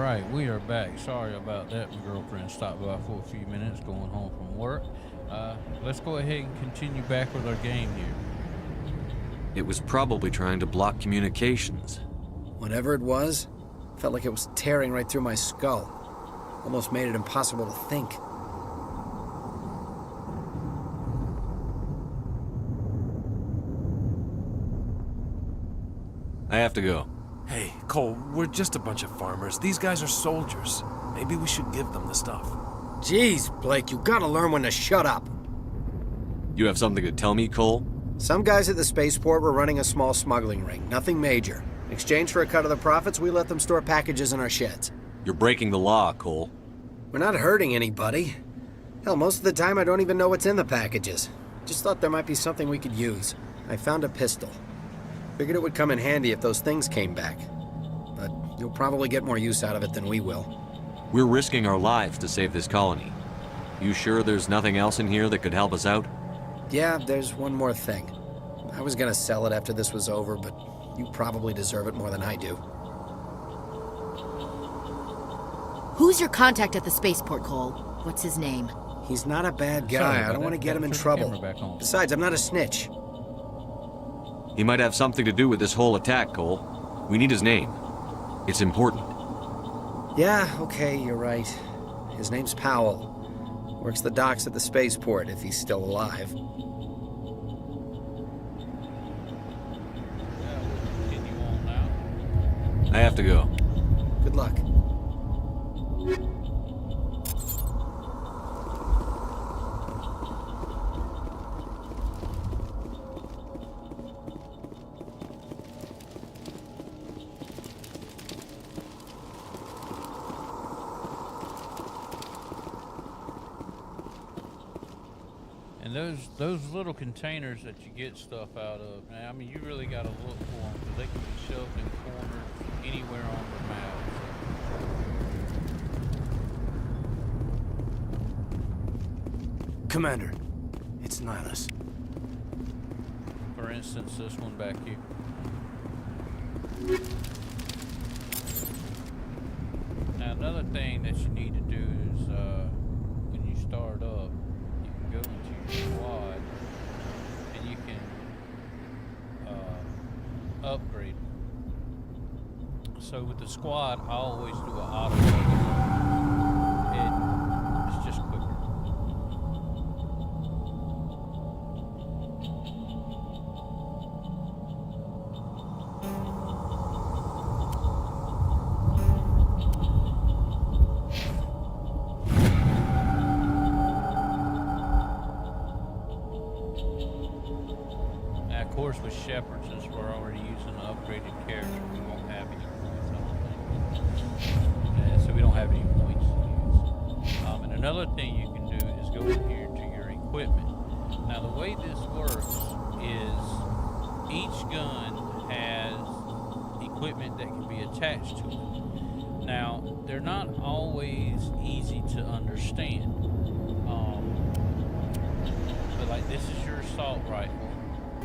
right, we are back. Sorry about that. My girlfriend stopped by for a few minutes going home from work. Let's go ahead and continue back with our game here. It was probably trying to block communications. Whatever it was, felt like it was tearing right through my skull. Almost made it impossible to think. I have to go. Hey, Cole, we're just a bunch of farmers. These guys are soldiers. Maybe we should give them the stuff. Jeez, Blake, you gotta learn when to shut up. You have something to tell me, Cole? Some guys at the spaceport were running a small smuggling ring, nothing major. In exchange for a cut of the profits, we let them store packages in our sheds. You're breaking the law, Cole. We're not hurting anybody. Hell, most of the time I don't even know what's in the packages. Just thought there might be something we could use. I found a pistol. Figured it would come in handy if those things came back. But you'll probably get more use out of it than we will. We're risking our lives to save this colony. You sure there's nothing else in here that could help us out? Yeah, there's one more thing. I was gonna sell it after this was over, but you probably deserve it more than I do. Who's your contact at the spaceport, Cole? What's his name? He's not a bad Sorry guy. about I don't want to that. get him in Turn the trouble. camera back on. Besides, I'm not a snitch. He might have something to do with this whole attack, Cole. We need his name. It's important. Yeah, okay, you're right. His name's Powell. Works the docks at the spaceport, if he's still alive. Continue on now. I have to go. Good luck. And those little containers that you get stuff out of, man, I mean, you really got to look for them because they can be shoved in corners anywhere on the map. Commander, it's Nihilus. For instance, this one back here. Now, another thing that you need to do is when you start up, you can go into your squad and you can upgrade them. So with the squad, I always do an auto upgrade. It's just quicker. Now, of course, with Shepard, since we're already using an upgraded character, we won't have any points, I don't think. So we don't have any points to use. And another thing you can do is go in here to your equipment. Now, the way this works is each gun has equipment that can be attached to it. Now, they're not always easy to understand. But like this is your assault rifle.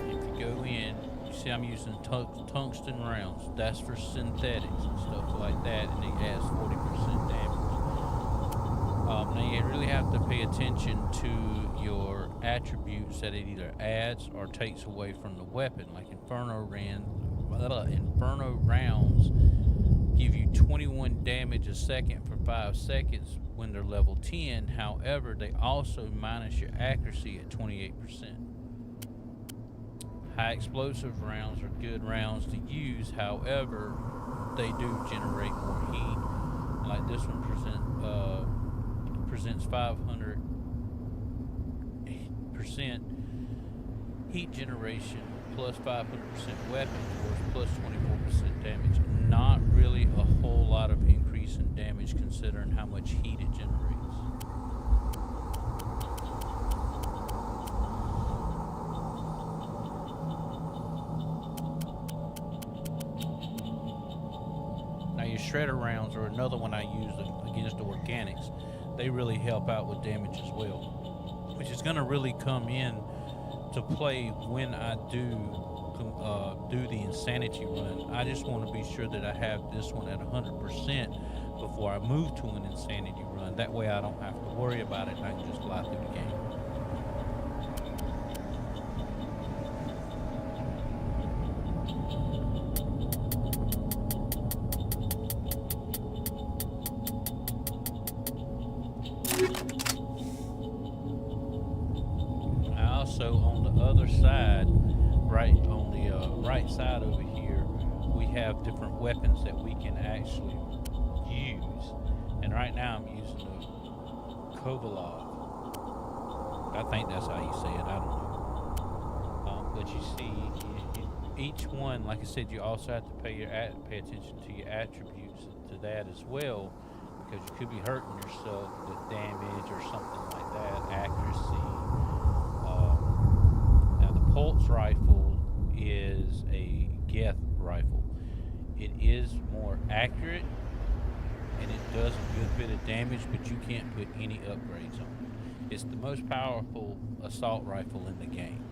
If you go in, you see I'm using tungsten rounds. That's for synthetics and stuff like that, and it adds 40% damage. Now you really have to pay attention to your attributes that it either adds or takes away from the weapon. Like Inferno rounds give you 21 damage a second for 5 seconds when they're level 10. However, they also minus your accuracy at 28%. High explosive rounds are good rounds to use. However, they do generate more heat. Like this one presents 500% heat generation plus 500% weapon force plus 24% damage. Not really a whole lot of increase in damage considering how much heat it generates. Now your shredder rounds are another one I use against the organics. They really help out with damage as well, which is going to really come in to play when I do the insanity run. I just want to be sure that I have this one at 100% before I move to an insanity run. That way I don't have to worry about it and I can just fly through the game. Also, on the other side, right on the right side over here, we have different weapons that we can actually use. And right now, I'm using the Kovalov. I think that's how you say it. I don't know. But you see, each one, like I said, you also have to pay attention to your attributes to that as well, because you could be hurting yourself with damage or something like that. Accuracy. Now the pulse rifle is a Geth rifle. It is more accurate and it does a good bit of damage, but you can't put any upgrades on it. It's the most powerful assault rifle in the game.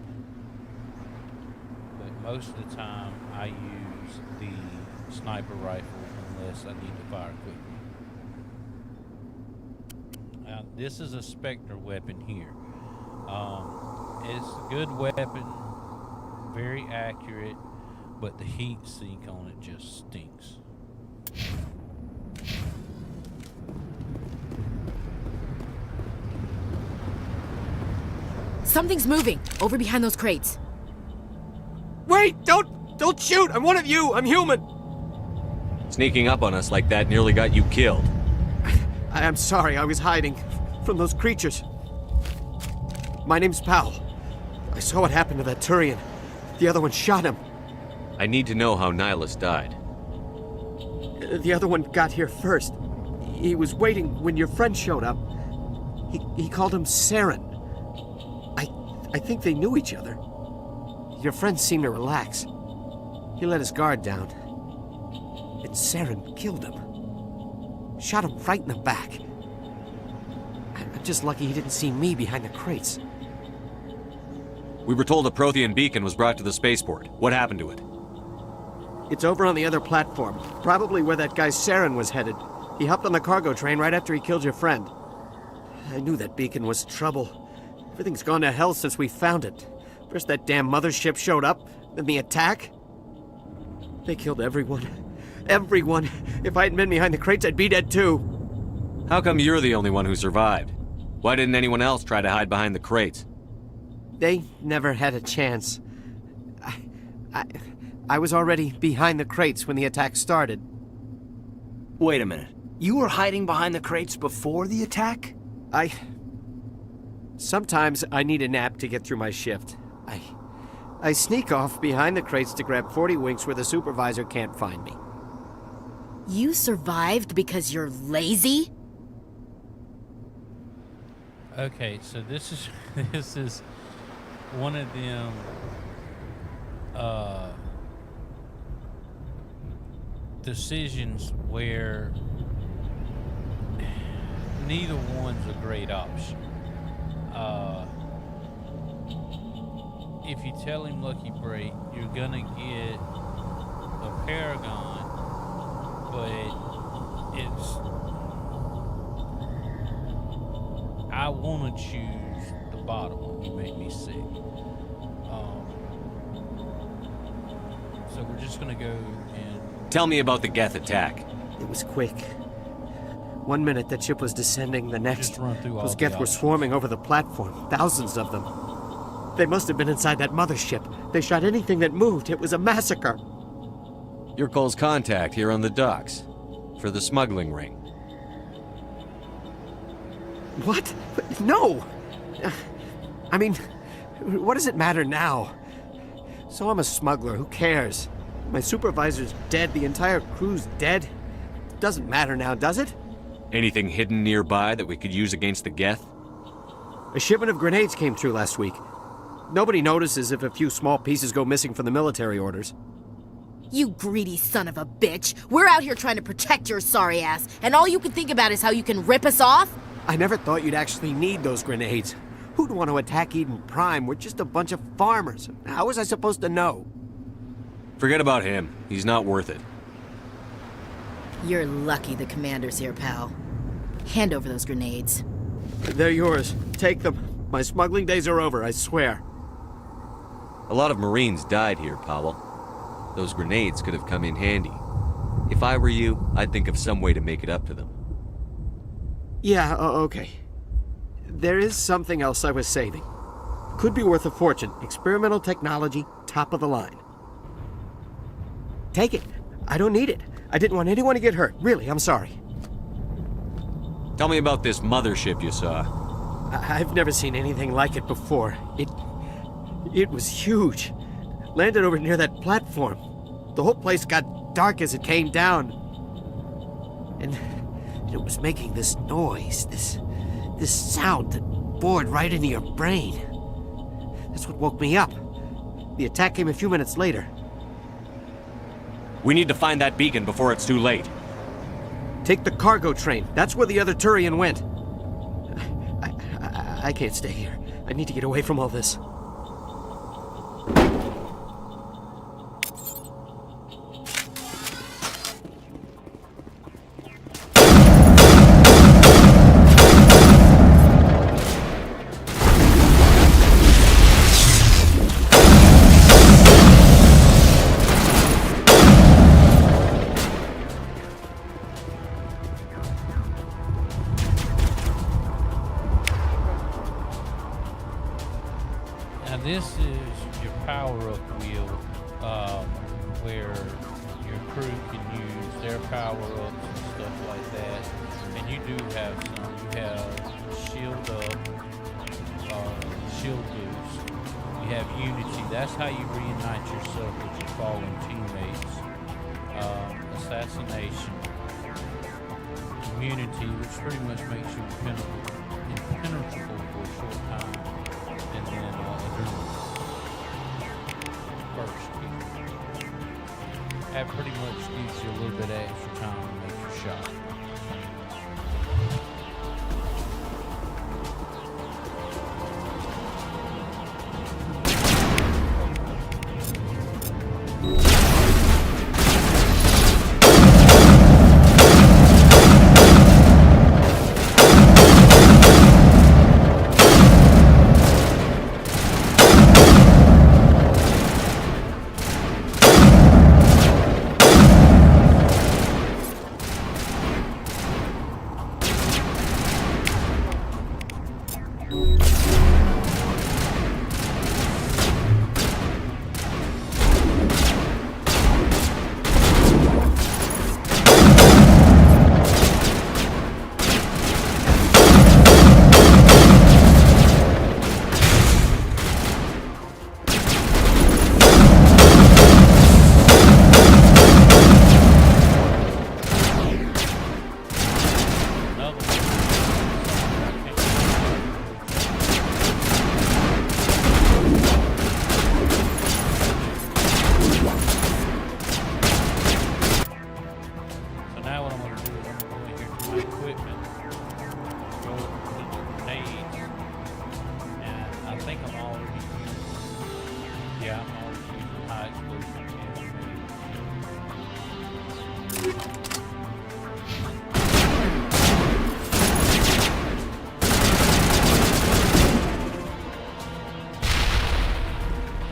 But most of the time I use the sniper rifle unless I need to fire quickly. Now this is a Spectre weapon here. It's a good weapon, very accurate, but the heat sink on it just stinks. Something's moving over behind those crates. Wait! Don't shoot! I'm one of you! I'm human! Sneaking up on us like that nearly got you killed. I'm sorry, I was hiding from those creatures. My name's Powell. I saw what happened to that Turian. The other one shot him. I need to know how Nihilus died. The other one got here first. He was waiting when your friend showed up. He called him Saren. I think they knew each other. Your friend seemed to relax. He let his guard down. And Saren killed him. Shot him right in the back. I'm just lucky he didn't see me behind the crates. We were told a Prothean beacon was brought to the spaceport. What happened to it? It's over on the other platform. Probably where that guy Saren was headed. He hopped on the cargo train right after he killed your friend. I knew that beacon was trouble. Everything's gone to hell since we found it. First that damn mothership showed up, then the attack. They killed everyone. Everyone. If I hadn't been behind the crates, I'd be dead too. How come you're the only one who survived? Why didn't anyone else try to hide behind the crates? They never had a chance. I was already behind the crates when the attack started. Wait a minute. You were hiding behind the crates before the attack? Sometimes I need a nap to get through my shift. I sneak off behind the crates to grab 40 winks where the supervisor can't find me. You survived because you're lazy? Okay, so this is one of them decisions where neither one's a great option. If you tell him Lucky Break, you're gonna get a Paragon, but I want to choose the bottom one. You make me sick. So we're just gonna go and Tell me about the Geth attack. It was quick. 1 minute that ship was descending, the next, Just run through all those the Geth were options. swarming over the platform. Thousands of them. They must have been inside that mothership. They shot anything that moved. It was a massacre. You're Cole's contact here on the docks. For the smuggling ring. What? No! I mean, what does it matter now? So I'm a smuggler. Who cares? My supervisor's dead. The entire crew's dead. Doesn't matter now, does it? Anything hidden nearby that we could use against the Geth? A shipment of grenades came through last week. Nobody notices if a few small pieces go missing from the military orders. You greedy son of a bitch. We're out here trying to protect your sorry ass, and all you can think about is how you can rip us off? I never thought you'd actually need those grenades. Who'd want to attack Eden Prime? We're just a bunch of farmers. How was I supposed to know? Forget about him. He's not worth it. You're lucky the commander's here, pal. Hand over those grenades. They're yours. Take them. My smuggling days are over, I swear. A lot of Marines died here, Powell. Those grenades could have come in handy. If I were you, I'd think of some way to make it up to them. Yeah, okay. There is something else I was saving. Could be worth a fortune. Experimental technology, top of the line. Take it. I don't need it. I didn't want anyone to get hurt. Really, I'm sorry. Tell me about this mothership you saw. I've never seen anything like it before. It was huge. Landed over near that platform. The whole place got dark as it came down. And it was making this noise, this sound that bored right into your brain. That's what woke me up. The attack came a few minutes later. We need to find that beacon before it's too late. Take the cargo train. That's where the other Turian went. I can't stay here. I need to get away from all this. Now this is your power-up wheel, where your crew can use their power-ups and stuff like that. And you do have some. You have shield up, shield boost. You have unity. That's how you reunite yourself with your fallen teammates. Assassination. Immunity, which pretty much makes you impenetrable for a short time. And then burst. That pretty much gives you a little bit of extra time to make your shot.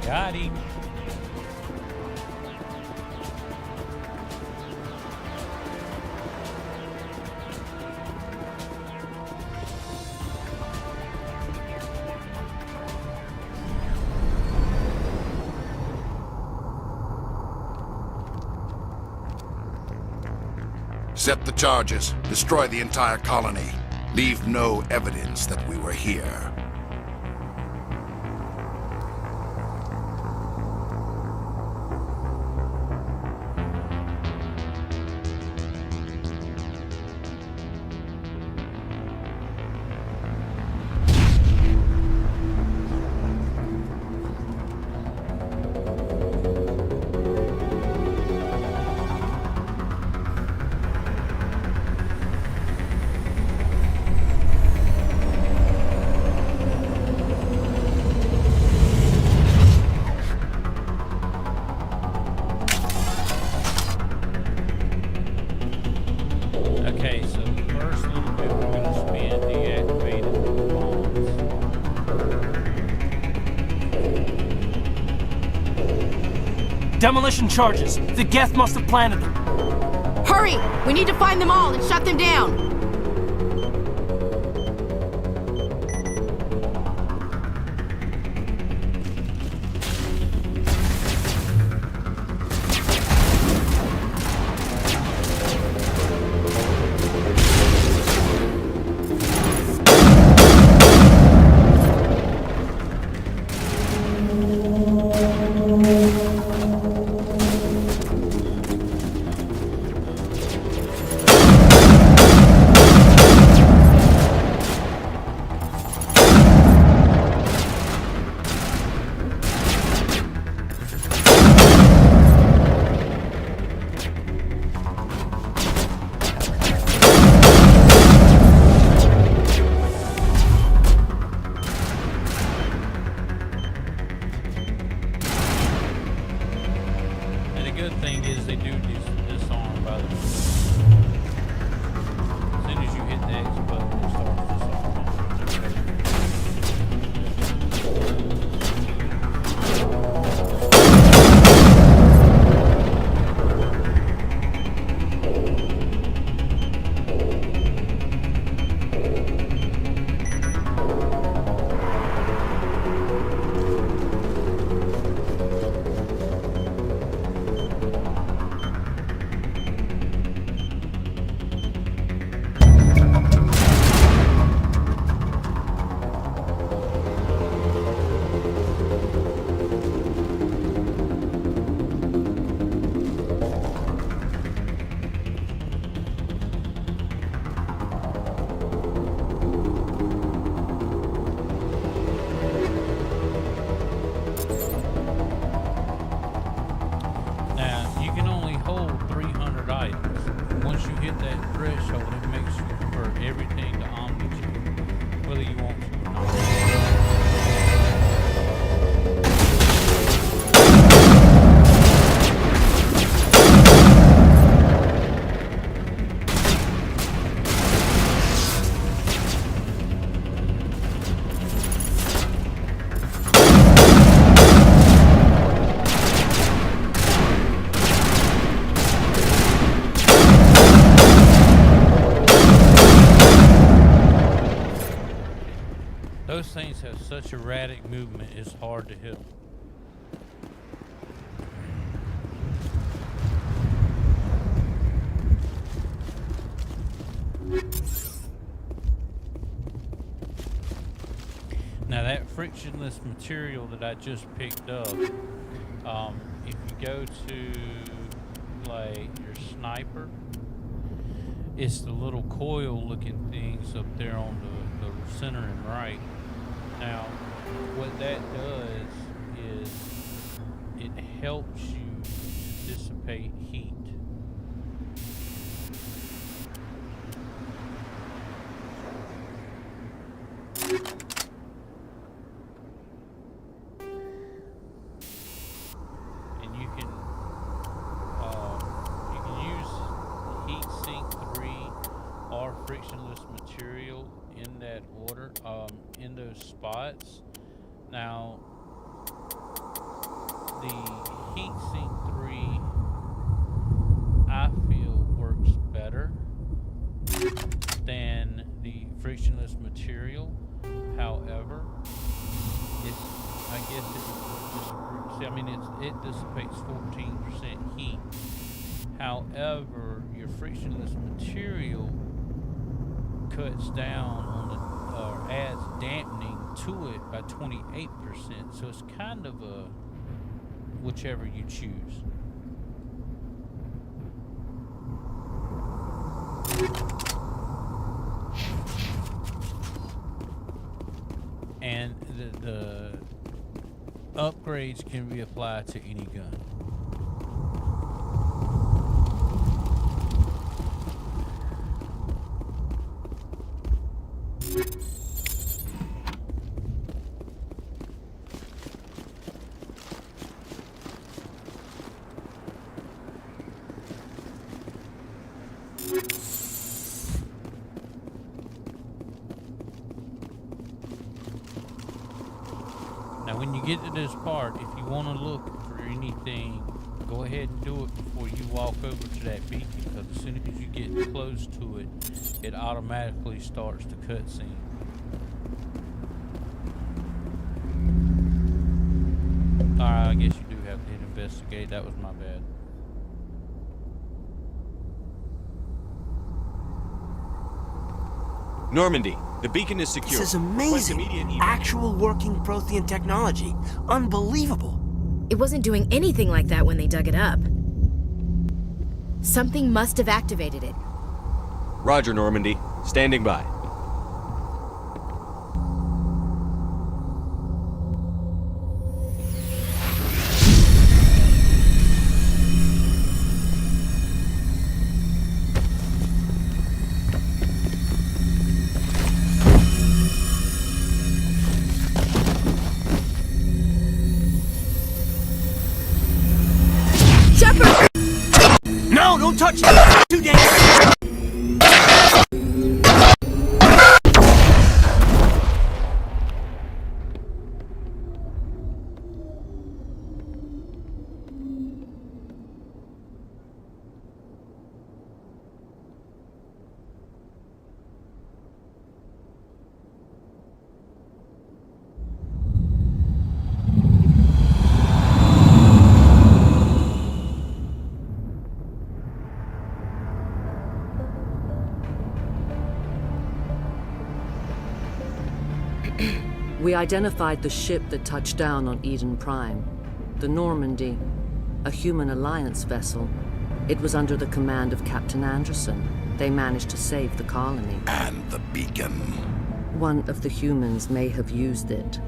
Got him. Set the charges. Destroy the entire colony. Leave no evidence that we were here. Demolition charges. The Geth must have planted them. Hurry! We need to find them all and shut them down! Those things have such erratic movement, it's hard to hit them. Now that frictionless material that I just picked up, if you go to like your sniper, it's the little coil looking things up there on the center and right. Now what that does is it helps you to dissipate heat. In those spots. Now the heatsink 3 I feel works better than the frictionless material. However, I guess it dissipates 14% heat. However, your frictionless material cuts down on the or adds dampening to it by 28%, so it's kind of a whichever you choose. And the upgrades can be applied to any gun. Now when you get to this part, if you want to look for anything go ahead and do it before you walk over to that beacon, because as soon as you get close to it, it automatically starts the cutscene. Alright, I guess you do have to hit investigate. That was my bad. Normandy, the beacon is secure. This is Request amazing. immediate evac. Actual working Prothean technology. Unbelievable. It wasn't doing anything like that when they dug it up. Something must have activated it. Roger, Normandy. Standing by. No, don't touch it! Too dangerous! We identified the ship that touched down on Eden Prime, the Normandy, a human alliance vessel. It was under the command of Captain Anderson. They managed to save the colony. And the beacon. One of the humans may have used it.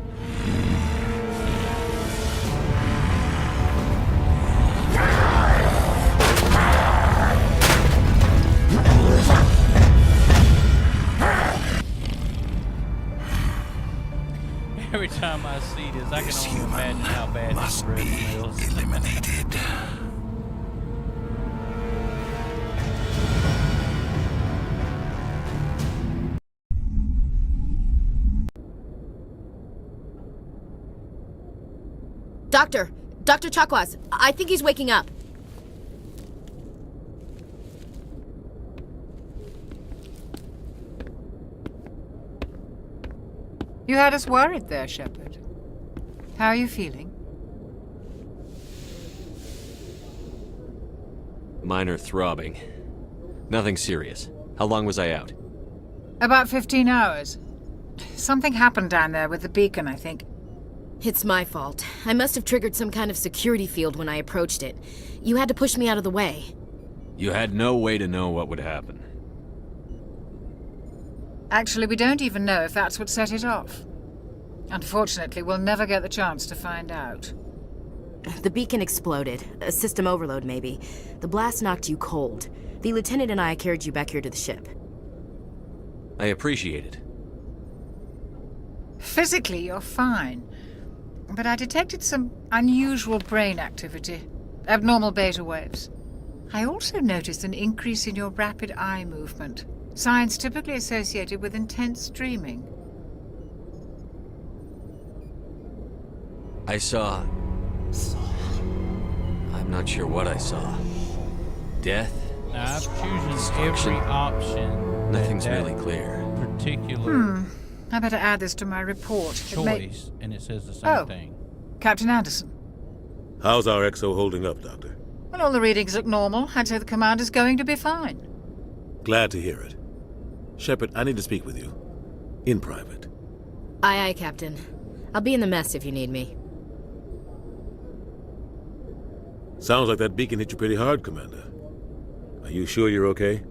Every time I see this, I This can only imagine how bad this must breath be smells. eliminated. Dr. Chakwas, I think he's waking up. You had us worried there, Shepard. How are you feeling? Minor throbbing. Nothing serious. How long was I out? About 15 hours. Something happened down there with the beacon, I think. It's my fault. I must have triggered some kind of security field when I approached it. You had to push me out of the way. You had no way to know what would happen. Actually, we don't even know if that's what set it off. Unfortunately, we'll never get the chance to find out. The beacon exploded. A system overload, maybe. The blast knocked you cold. The lieutenant and I carried you back here to the ship. I appreciate it. Physically, you're fine. But I detected some unusual brain activity. Abnormal beta waves. I also noticed an increase in your rapid eye movement. Signs typically associated with intense dreaming. I saw... I'm not sure what I saw. Death? Now, I've chosen every option. Nothing's that really clear. Particular I better add this to my report. choice, and it says the same thing. Captain Anderson. How's our XO holding up, Doctor? Well, all the readings look normal. I'd say the commander's going to be fine. Glad to hear it. Shepard, I need to speak with you. In private. Aye, aye, Captain. I'll be in the mess if you need me. Sounds like that beacon hit you pretty hard, Commander. Are you sure you're okay?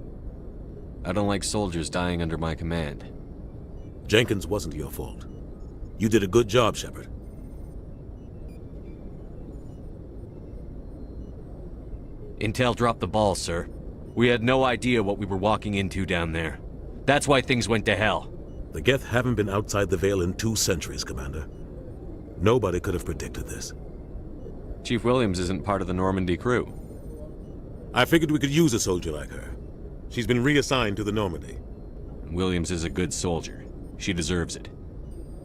I don't like soldiers dying under my command. Jenkins wasn't your fault. You did a good job, Shepard. Intel dropped the ball, sir. We had no idea what we were walking into down there. That's why things went to hell. The Geth haven't been outside the Veil in 2 centuries, Commander. Nobody could have predicted this. Chief Williams isn't part of the Normandy crew. I figured we could use a soldier like her. She's been reassigned to the Normandy. Williams is a good soldier. She deserves it.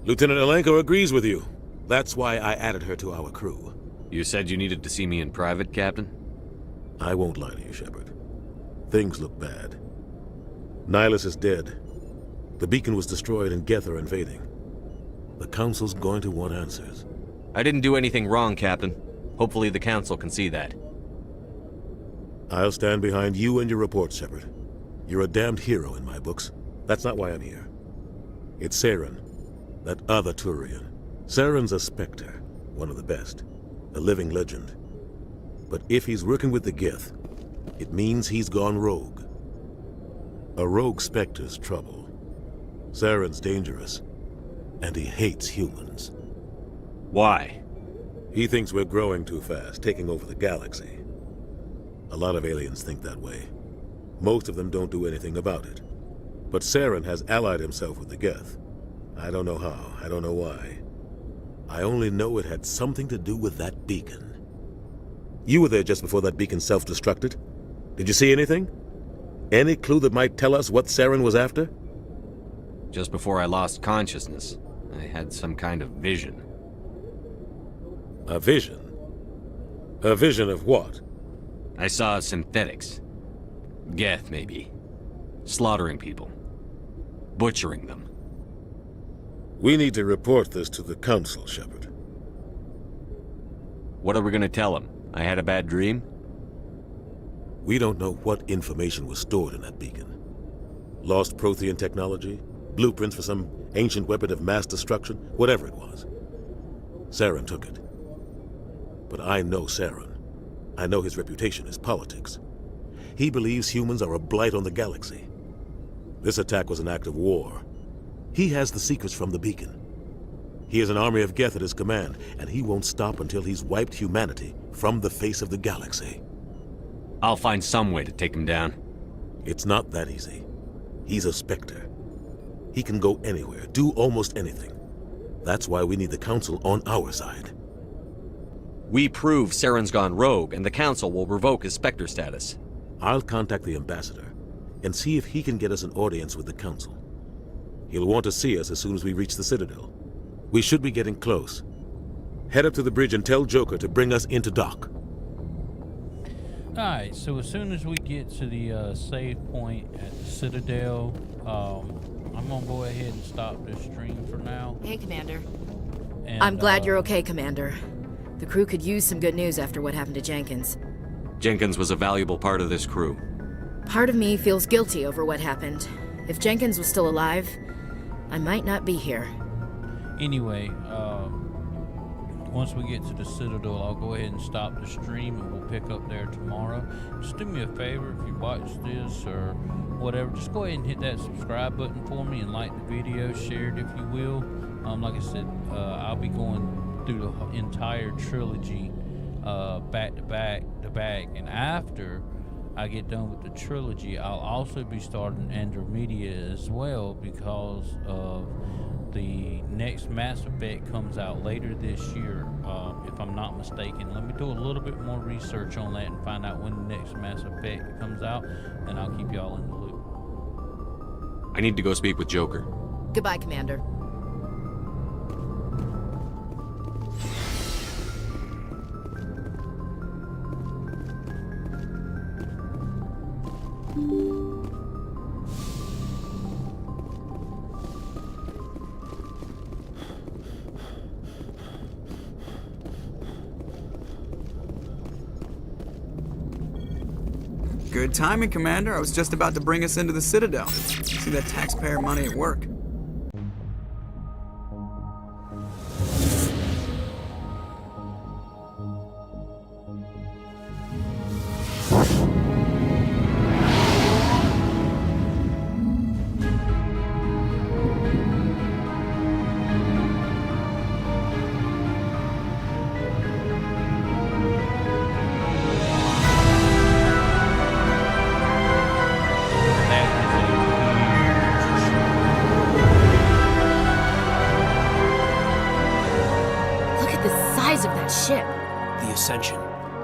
Lieutenant Alenko agrees with you. That's why I added her to our crew. You said you needed to see me in private, Captain? I won't lie to you, Shepard. Things look bad. Nihilus is dead. The beacon was destroyed and Geth are invading. The Council's going to want answers. I didn't do anything wrong, Captain. Hopefully the Council can see that. I'll stand behind you and your report, Shepard. You're a damned hero in my books. That's not why I'm here. It's Saren, that other Turian. Saren's a Spectre, one of the best, a living legend. But if he's working with the Geth, it means he's gone rogue. A rogue Spectre's trouble. Saren's dangerous, and he hates humans. Why? He thinks we're growing too fast, taking over the galaxy. A lot of aliens think that way. Most of them don't do anything about it. But Saren has allied himself with the Geth. I don't know how, I don't know why. I only know it had something to do with that beacon. You were there just before that beacon self-destructed. Did you see anything? Any clue that might tell us what Saren was after? Just before I lost consciousness, I had some kind of vision. A vision? A vision of what? I saw synthetics. Geth, maybe. Slaughtering people. Butchering them. We need to report this to the Council, Shepard. What are we gonna tell them? I had a bad dream? We don't know what information was stored in that beacon. Lost Prothean technology? Blueprints for some ancient weapon of mass destruction? Whatever it was. Saren took it. But I know Saren. I know his reputation is politics. He believes humans are a blight on the galaxy. This attack was an act of war. He has the secrets from the beacon. He has an army of Geth at his command, and he won't stop until he's wiped humanity from the face of the galaxy. I'll find some way to take him down. It's not that easy. He's a Spectre. He can go anywhere, do almost anything. That's why we need the Council on our side. We prove Saren's gone rogue, and the Council will revoke his Spectre status. I'll contact the Ambassador and see if he can get us an audience with the Council. He'll want to see us as soon as we reach the Citadel. We should be getting close. Head up to the bridge and tell Joker to bring us into dock. Alright, so as soon as we get to the save point at the Citadel, I'm gonna go ahead and stop this stream for now. Hey, Commander. And, I'm glad you're okay, Commander. The crew could use some good news after what happened to Jenkins. Jenkins was a valuable part of this crew. Part of me feels guilty over what happened. If Jenkins was still alive, I might not be here. Anyway, once we get to the Citadel, I'll go ahead and stop the stream and we'll pick up there tomorrow. Just do me a favor, if you watch this or whatever, just go ahead and hit that subscribe button for me and like the video, share it if you will. Like I said, I'll be going through the entire trilogy back to back, and after I get done with the trilogy, I'll also be starting Andromeda as well, because of the next Mass Effect comes out later this year, if I'm not mistaken. Let me do a little bit more research on that and find out when the next Mass Effect comes out, and I'll keep y'all in the loop. I need to go speak with Joker. Goodbye, Commander. Good timing, Commander. I was just about to bring us into the Citadel. See that taxpayer money at work.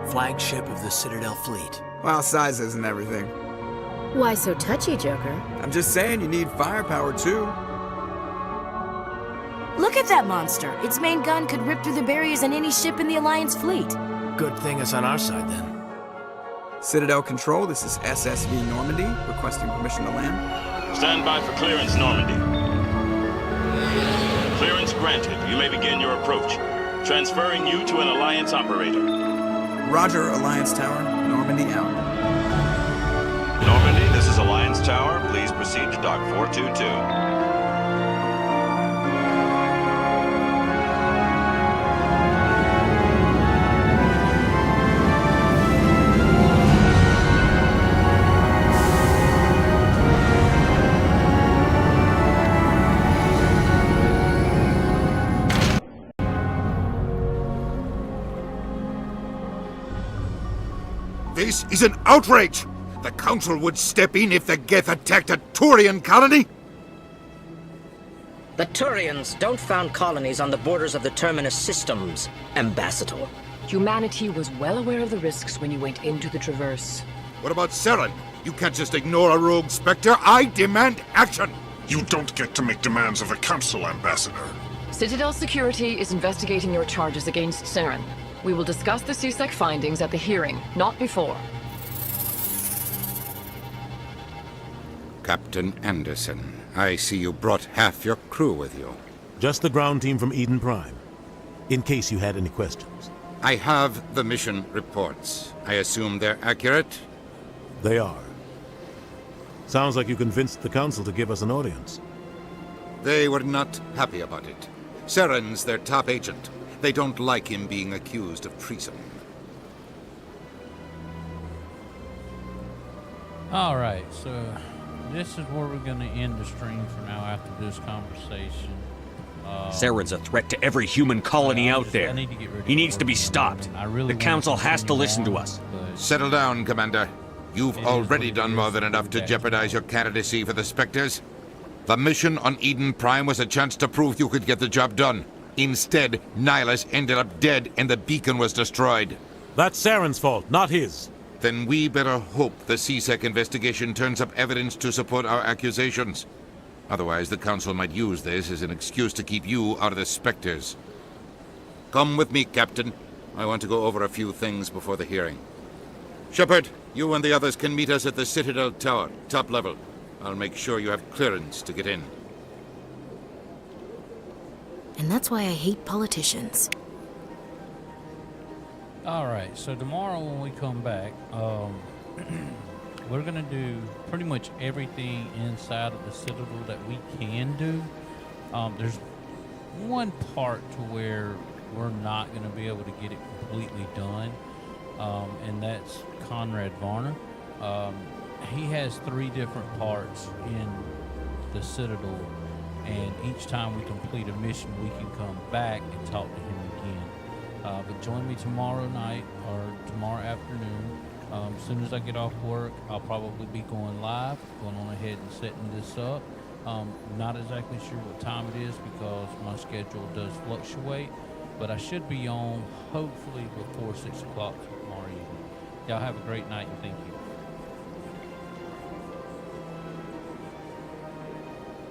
Flagship of the Citadel fleet. Well, size isn't everything. Why so touchy, Joker? I'm just saying you need firepower too. Look at at that monster. Its main gun could rip through the barriers in any ship in the Alliance fleet. Good thing it's on our side, then. Citadel Control, this is SSV Normandy, requesting permission to land. Stand by for clearance, Normandy. Clearance granted. You may begin your approach. Transferring you to an Alliance operator. Roger, Alliance Tower. Normandy out. Normandy, this is Alliance Tower. Please proceed to Dock 422. This is an outrage! The Council would step in if the Geth attacked a Turian colony? The Turians don't found colonies on the borders of the Terminus systems, Ambassador. Humanity was well aware of the risks when you went into the Traverse. What about Saren? You can't just ignore a rogue Spectre. I demand action! You don't get to make demands of the Council, Ambassador. Citadel Security is investigating your charges against Saren. We will discuss the CSEC findings at the hearing, not before. Captain Anderson, I see you brought half your crew with you. Just the ground team from Eden Prime, in case you had any questions. I have the mission reports. I assume they're accurate? They are. Sounds like you convinced the Council to give us an audience. They were not happy about it. Saren's their top agent. They don't like him being accused of treason. All right, so this is where we're going to end the stream for now after this conversation. Saren's a threat to every human colony out there. I need to get rid of He needs to be stopped. The Council has to listen to us. Settle down, Commander. You've already done more than enough to jeopardize your candidacy for the Spectres. The mission on Eden Prime was a chance to prove you could get the job done. Instead, Nihilus ended up dead and the beacon was destroyed. That's Saren's fault, not his. Then we better hope the CSEC investigation turns up evidence to support our accusations. Otherwise, the Council might use this as an excuse to keep you out of the Spectres. Come with me, Captain. I want to go over a few things before the hearing. Shepard, you and the others can meet us at the Citadel Tower, top level. I'll make sure you have clearance to get in. And that's why I hate politicians. Alright, so tomorrow when we come back, we're going to do pretty much everything inside of the Citadel that we can do. There's one part to where we're not going to be able to get it completely done, and that's Conrad Varner. He has 3 different parts in the Citadel, and each time we complete a mission, we can come back and talk to him again. But join me tomorrow night or tomorrow afternoon. As soon as I get off work, I'll probably be going live, going on ahead and setting this up. Not exactly sure what time it is because my schedule does fluctuate, but I should be on hopefully before 6 o'clock tomorrow evening. Y'all have a great night and thank you.